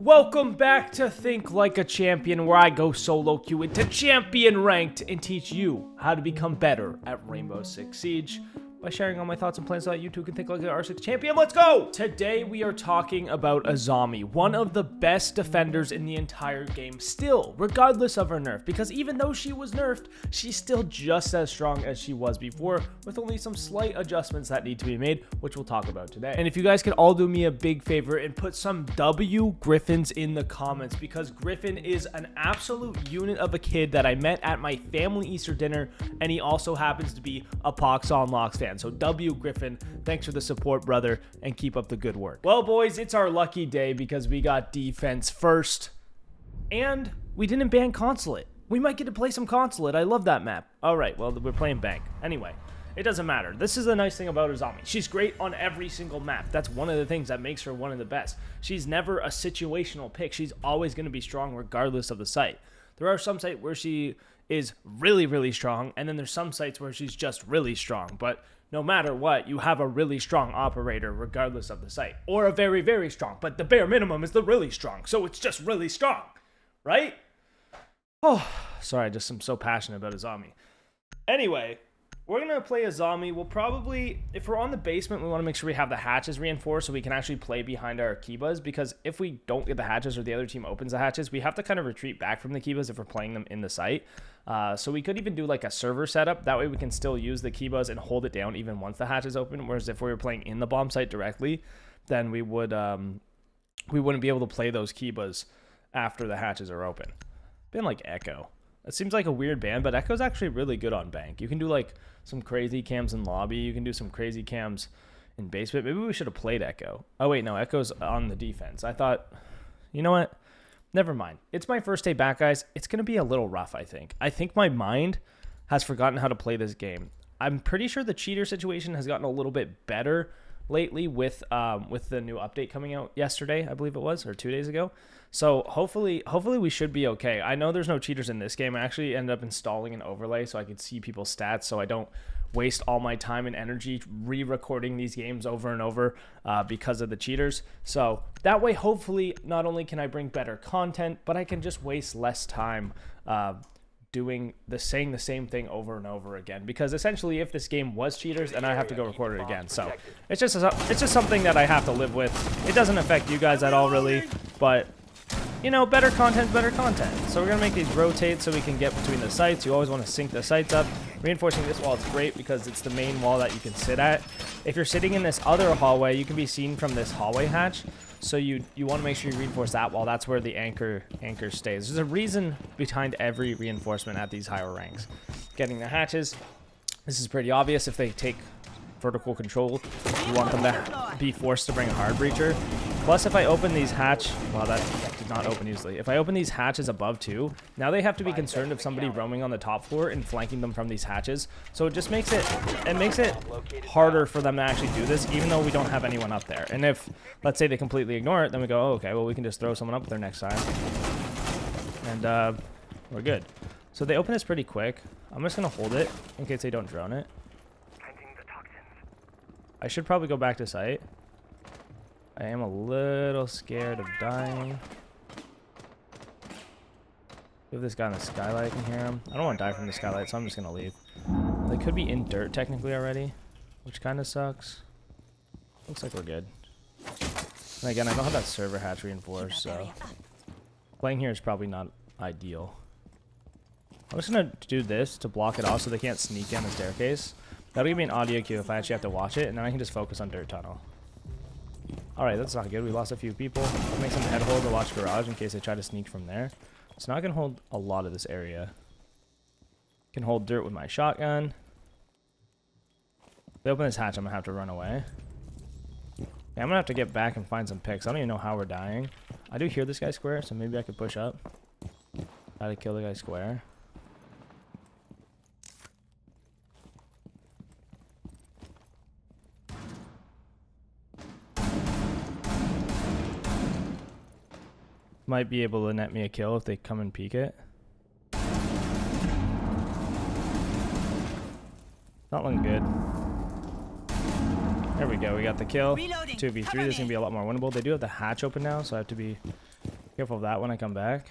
Welcome back to Think Like a Champion, where I go solo queue into champion ranked and teach you how to become better at Rainbow Six Siege by sharing all my thoughts and plans so that you too can think like an R6 champion. Let's go! Today we are talking about Azami, one of the best defenders in the entire game still, regardless of her nerf, because even though she was nerfed, she's still just as strong as she was before, with only some slight adjustments that need to be made, which we'll talk about today. And if you guys could all do me a big favor and put some W Griffins in the comments, because Griffin is an absolute unit of a kid that I met at my family Easter dinner, and he also happens to be a Poxonlox fan. So W Griffin, thanks for the support, brother, and keep up the good work. Well, boys, it's our lucky day because we got defense first, and we didn't ban Consulate. We might get to play some Consulate. I love that map. All right, well, we're playing Bank. Anyway, it doesn't matter. This is the nice thing about Azami. She's great on every single map. That's one of the things that makes her one of the best. She's never a situational pick. She's always going to be strong regardless of the site. There are some sites where she is really, really strong, and then there's some sites where she's just really strong. But no matter what, you have a really strong operator regardless of the site. Or a very, very strong. But the bare minimum is the really strong. So it's just really strong. Right? Oh, sorry. I'm so passionate about Azami. Anyway, we're going to play Azami. We'll probably, if we're on the basement, we want to make sure we have the hatches reinforced so we can actually play behind our Kibas. Because if we don't get the hatches or the other team opens the hatches, we have to kind of retreat back from the Kibas if we're playing them in the site. So we could even do like a server setup. That way we can still use the Kibas and hold it down even once the hatches open. Whereas if we were playing in the bomb site directly, then we wouldn't be able to play those Kibas after the hatches are open. Been like Echo. It seems like a weird ban, but Echo's actually really good on Bank. You can do like some crazy cams in lobby. You can do some crazy cams in basement. Maybe we should have played Echo. Oh wait, no, Echo's on the defense. I thought, you know what? Never mind. It's my first day back, guys. It's going to be a little rough, I think. I think my mind has forgotten how to play this game. I'm pretty sure the cheater situation has gotten a little bit better lately with the new update coming out yesterday, I believe it was, or 2 days ago. So hopefully we should be okay. I know there's no cheaters in this game. I actually ended up installing an overlay so I could see people's stats so I don't waste all my time and energy re-recording these games over and over because of the cheaters. So that way, hopefully, not only can I bring better content, but I can just waste less time saying the same thing over and over again. Because essentially, if this game was cheaters, then I have to go record it again. So it's just something that I have to live with. It doesn't affect you guys at all, really, but you know, better content, better content. So we're going to make these rotate so we can get between the sites. You always want to sync the sites up. Reinforcing this wall is great because it's the main wall that you can sit at. If you're sitting in this other hallway, you can be seen from this hallway hatch. So you want to make sure you reinforce that wall. That's where the anchor stays. There's a reason behind every reinforcement at these higher ranks. Getting the hatches. This is pretty obvious. If they take vertical control, you want them to be forced to bring a hard breacher. Plus, if I open these hatch, well, that did not open easily. If I open these hatches above too, now they have to be concerned of somebody roaming on the top floor and flanking them from these hatches. So it just makes it harder for them to actually do this, even though we don't have anyone up there. And if, let's say, they completely ignore it, then we go, oh, okay, well, we can just throw someone up there next time, and we're good. So they open this pretty quick. I'm just gonna hold it in case they don't drone it. I should probably go back to site. I am a little scared of dying. Give this guy in the skylight, I can hear him. I don't want to die from the skylight, so I'm just going to leave. They could be in dirt technically already, which kind of sucks. Looks like we're good. And again, I don't have that server hatch reinforced, so playing here is probably not ideal. I'm just going to do this to block it off so they can't sneak down the staircase. That'll give me an audio cue if I actually have to watch it, and then I can just focus on dirt tunnel. Alright, that's not good. We lost a few people. I'll make some head hold to watch garage in case they try to sneak from there. So now I can hold a lot of this area. Can hold dirt with my shotgun. If they open this hatch, I'm going to have to run away. Yeah, I'm going to have to get back and find some picks. I don't even know how we're dying. I do hear this guy square, so maybe I could push up. Try to kill the guy square. Might be able to net me a kill if they come and peek it. Not looking good. There we go. We got the kill. Reloading. 2v3. This is going to be a lot more winnable. They do have the hatch open now, so I have to be careful of that when I come back.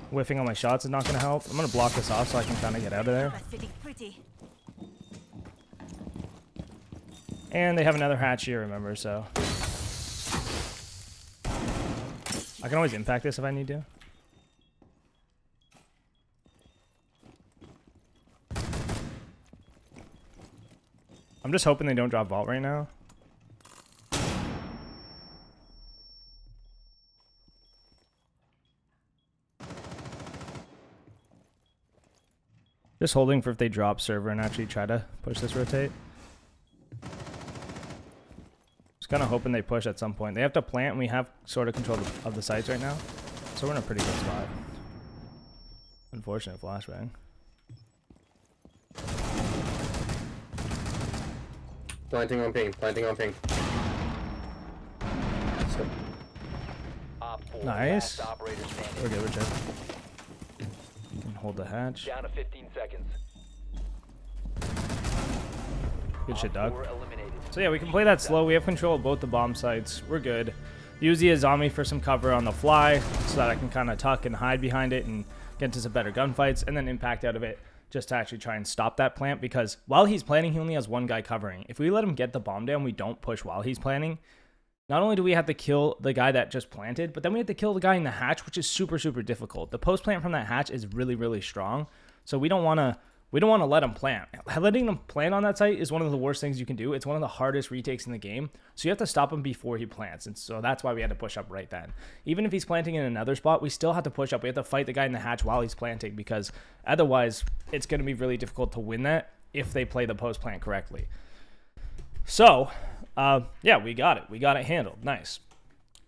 Whiffing on my shots is not going to help. I'm going to block this off so I can kind of get out of there. And they have another hatch here, remember, so... I can always impact this if I need to. I'm just hoping they don't drop vault right now. Just holding for if they drop server and actually try to push this rotate. Just kind of hoping they push at some point. They have to plant, and we have sort of control of the sites right now. So we're in a pretty good spot. Unfortunate flashbang. Planting on ping, planting on ping. Nice. We're good, we're good. You can hold the hatch. Down to 15 seconds. Good shit, dog. So yeah, we can play that slow. We have control of both the bomb sites. We're good. Use the Azami for some cover on the fly so that I can kind of tuck and hide behind it and get into some better gunfights, and then impact out of it just to actually try and stop that plant, because while he's planting, he only has one guy covering. If we let him get the bomb down, we don't push while he's planting. Not only do we have to kill the guy that just planted, but then we have to kill the guy in the hatch, which is super, super difficult. The post plant from that hatch is really, really strong. So we don't want to let him plant. Letting him plant on that site is one of the worst things you can do. It's one of the hardest retakes in the game. So you have to stop him before he plants. And so that's why we had to push up right then. Even if he's planting in another spot, we still have to push up. We have to fight the guy in the hatch while he's planting, because otherwise it's going to be really difficult to win that if they play the post plant correctly. So, yeah, we got it. We got it handled. Nice.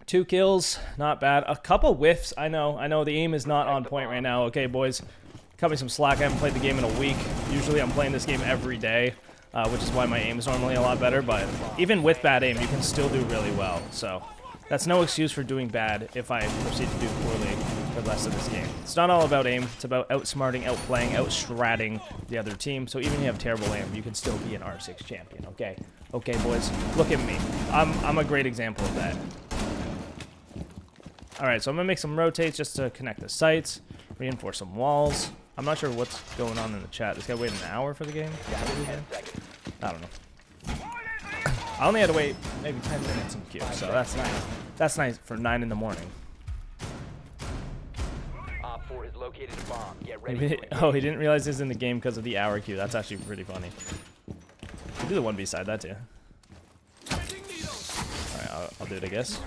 2 kills, not bad. A couple whiffs. I know the aim is not on point right now. Okay, boys. Cut me some slack. I haven't played the game in a week. Usually I'm playing this game every day, which is why my aim is normally a lot better. But even with bad aim, you can still do really well. So that's no excuse for doing bad if I proceed to do poorly for the rest of this game. It's not all about aim. It's about outsmarting, outplaying, outstratting the other team. So even if you have terrible aim, you can still be an R6 champion, okay? Okay, boys, look at me. I'm a great example of that. All right, so I'm going to make some rotates just to connect the sites, reinforce some walls. I'm not sure what's going on in the chat. This guy waited an hour for the game? I don't know. I only had to wait maybe 10 minutes in queue, so that's nice. That's nice for 9 in the morning. Maybe, oh, he didn't realize he was in the game because of the hour queue. That's actually pretty funny. We'll do the one beside that too. Alright, I'll do it, I guess.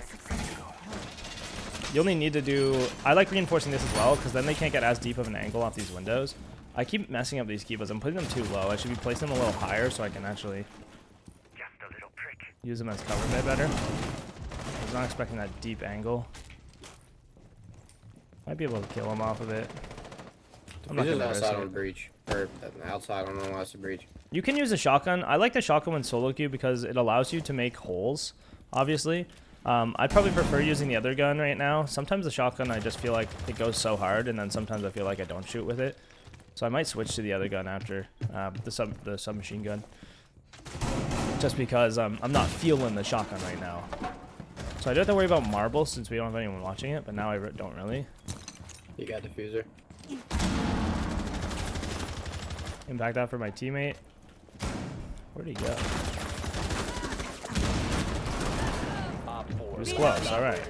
You only need to do... I like reinforcing this as well, because then they can't get as deep of an angle off these windows. I keep messing up these kivas. I'm putting them too low. I should be placing them a little higher so I can actually use them as cover a bit better. I was not expecting that deep angle. Might be able to kill him off of it. I'm not gonna outside on breach. Or outside on the last breach. You can use a shotgun. I like the shotgun when solo queue because it allows you to make holes, obviously. I'd probably prefer using the other gun right now. Sometimes the shotgun, I just feel like it goes so hard, and then sometimes I feel like I don't shoot with it. So I might switch to the other gun after the submachine gun, just because I'm not feeling the shotgun right now. So I don't have to worry about marble since we don't have anyone watching it, but now I don't really. You got diffuser. Impact that for my teammate. Where'd he go? It was close, alright.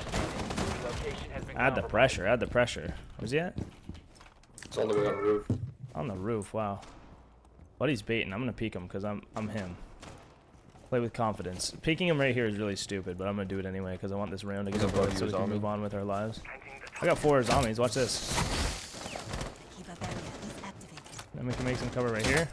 Add the pressure, add the pressure. Where's he at? It's on the way on the roof. On the roof, wow. Buddy's baiting. I'm gonna peek him because I'm him. Play with confidence. Peeking him right here is really stupid, but I'm gonna do it anyway because I want this round to get over so we can move on with our lives. I got 4 zombies, watch this. Then we can make some cover right here.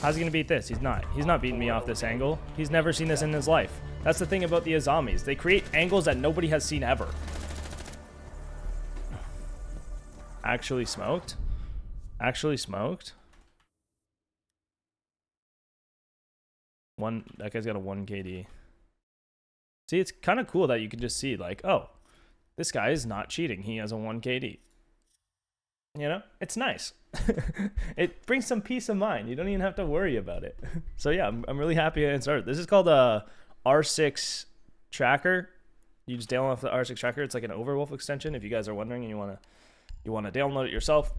How's he gonna beat this? He's not. He's not beating me off this angle. He's never seen this in his life. That's the thing about the Azamis. They create angles that nobody has seen ever. Actually smoked? Actually smoked? That guy's got a 1 KD. See, it's kind of cool that you can just see, like, oh, this guy is not cheating. He has a 1 KD. You know? It's nice. It brings some peace of mind. You don't even have to worry about it. So yeah, I'm really happy it started. This is called a R6 tracker. You just download the R6 tracker. It's like an Overwolf extension. If you guys are wondering and you wanna download it yourself,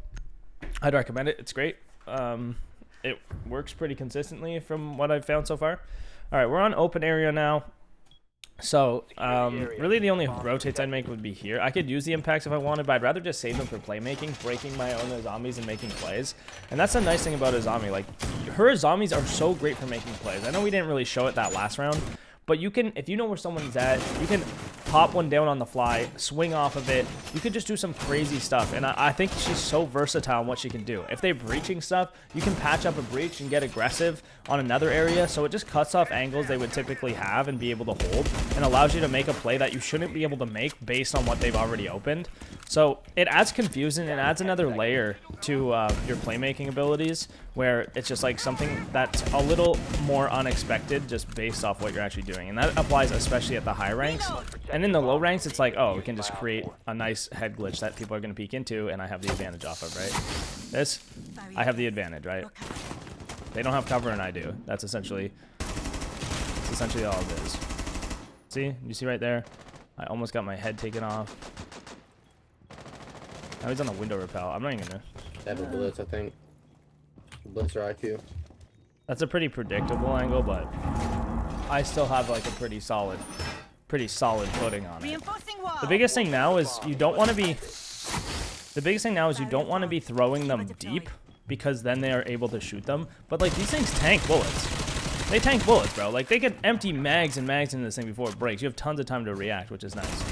I'd recommend it. It's great. It works pretty consistently from what I've found so far. All right, we're on open area now. So, really the only rotates I'd make would be here. I could use the impacts if I wanted, but I'd rather just save them for playmaking, breaking my own Azamis and making plays. And that's the nice thing about Azami. Like, her Azamis are so great for making plays. I know we didn't really show it that last round, but you can, if you know where someone's at, you can pop one down on the fly, swing off of it. You could just do some crazy stuff. And I think she's so versatile in what she can do. If they're breaching stuff, you can patch up a breach and get aggressive on another area. So it just cuts off angles they would typically have and be able to hold, and allows you to make a play that you shouldn't be able to make based on what they've already opened. So it adds confusion and adds another layer to your playmaking abilities, where it's just like something that's a little more unexpected just based off what you're actually doing. And that applies especially at the high ranks. And in the low ranks, it's like, oh, we can just create a nice head glitch that people are going to peek into, and I have the advantage off of, right? This, I have the advantage, right? They don't have cover, and I do. That's essentially all it is. See? You see right there? I almost got my head taken off. Now he's on a window repel. I'm not even going to... They have a blitz, I think. Blitz or IQ. That's a pretty predictable angle, but I still have like a pretty solid footing on it. The biggest thing now is you don't want to be throwing them deep, because then they are able to shoot them. But like, these things tank bullets. They tank bullets, bro. Like, they can empty mags and mags into this thing before it breaks. You have tons of time to react, which is nice.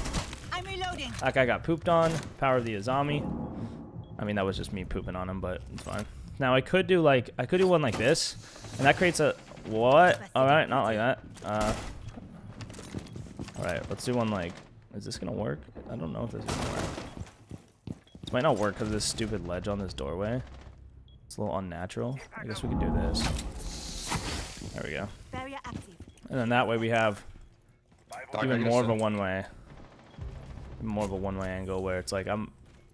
I'm reloading. That guy got pooped on. Power of the Azami. I mean, that was just me pooping on him, but it's fine. Now I could do one like this, and that creates a what? All right, not like that. All right, let's do one like. Is this gonna work? I don't know if this is gonna work. This might not work because of this stupid ledge on this doorway. It's a little unnatural. I guess we could do this. There we go. And then that way we have even more of a one-way angle, where it's like I'm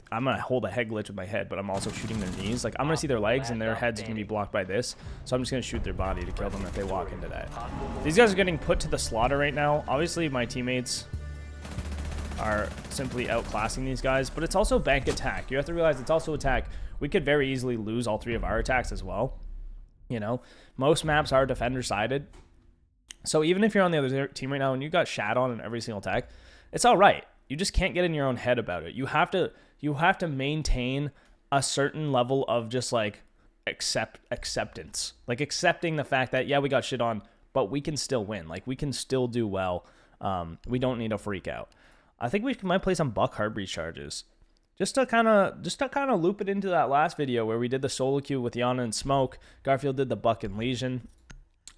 gonna hold a head glitch with my head, but I'm also shooting their knees. Like, I'm gonna see their legs and their heads are gonna be blocked by this, so I'm just gonna shoot their body to kill them if they walk into that. These guys are getting put to the slaughter right now. Obviously my teammates are simply outclassing these guys, but it's also bank attack. You have to realize it's also attack. We could very easily lose all three of our attacks as well. You know, most maps are defender sided, so even if you're on the other team right now and you got shat on in every single attack, it's all right. You just can't get in your own head about it. You have to maintain a certain level of just like acceptance, like accepting the fact that, yeah, we got shit on, but we can still win. Like, we can still do well. We don't need to freak out. I think we might play some Buck Heartbreach charges, just to kind of loop it into that last video where we did the solo queue with Yana and Smoke. Garfield did the Buck and Legion.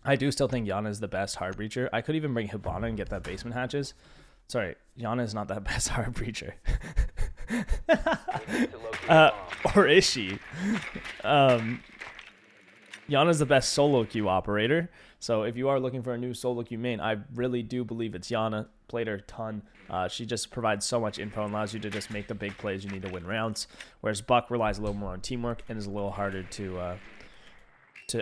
I do still think Yana is the best hard breacher. I could even bring Hibana and get that basement hatches. Sorry, Yana is not that best hard breacher. Or is she? Yana's the best solo queue operator. So if you are looking for a new solo queue main, I really do believe it's Yana. Played her a ton. She just provides so much info and allows you to just make the big plays you need to win rounds. Whereas Buck relies a little more on teamwork and is a little harder to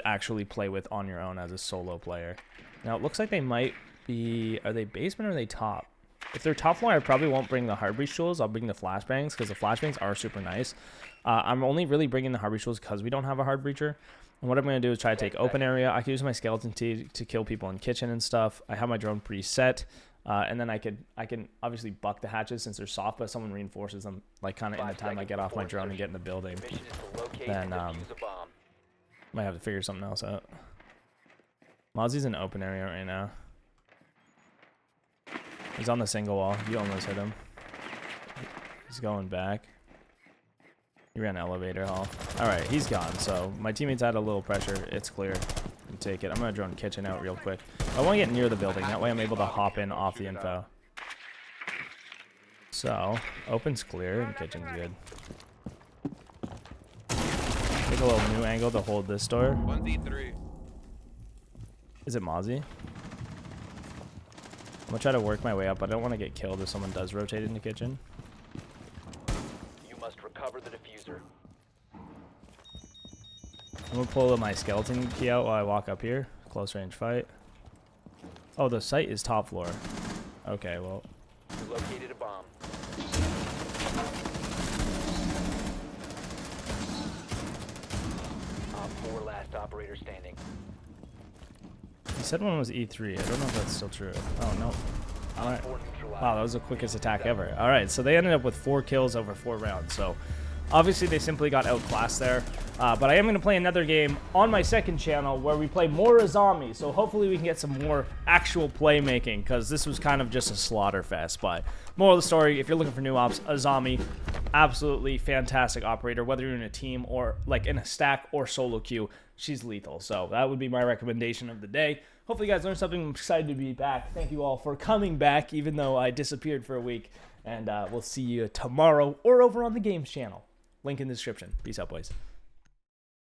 actually play with on your own as a solo player. Now it looks like they might be. Are they basement or are they top? If they're top floor, I probably won't bring the hard breach tools. I'll bring the flashbangs because the flashbangs are super nice. I'm only really bringing the hard breach tools because we don't have a hard breacher. And what I'm going to do is try to take open area. I can use my skeleton to kill people in kitchen and stuff. I have my drone preset. And then I can obviously buck the hatches since they're soft, but if someone reinforces them, like kind of in the time I get off my drone and get in the building, then might have to figure something else out. Mozzie's in open area right now. He's on the single wall. You almost hit him. He's going back. He ran elevator hall. All right, he's gone. So my teammates had a little pressure. It's clear. You take it. I'm gonna drone kitchen out real quick. I want to get near the building. That way I'm able to hop in off the info. So open's clear and kitchen's good. Take a little new angle to hold this door. 1v3. Is it Mozzie? I'm gonna try to work my way up. I don't want to get killed if someone does rotate into kitchen. You must recover the diffuser. I'm gonna pull my skeleton key out while I walk up here. Close range fight. Oh, the site is top floor. Okay, well. You located a bomb. Op 4 last operator standing. He said one was E3. I don't know if that's still true. Oh, no. All right. Wow, that was the quickest attack ever. All right, so they ended up with 4 kills over 4 rounds. So obviously they simply got outclassed there. But I am going to play another game on my second channel where we play more Azami. So hopefully we can get some more actual playmaking, because this was kind of just a slaughter fest. But moral of the story, if you're looking for new ops, Azami, absolutely fantastic operator. Whether you're in a team or like in a stack or solo queue, she's lethal. So that would be my recommendation of the day. Hopefully you guys learned something. I'm excited to be back. Thank you all for coming back, even though I disappeared for a week. And we'll see you tomorrow or over on the games channel. Link in the description. Peace out, boys.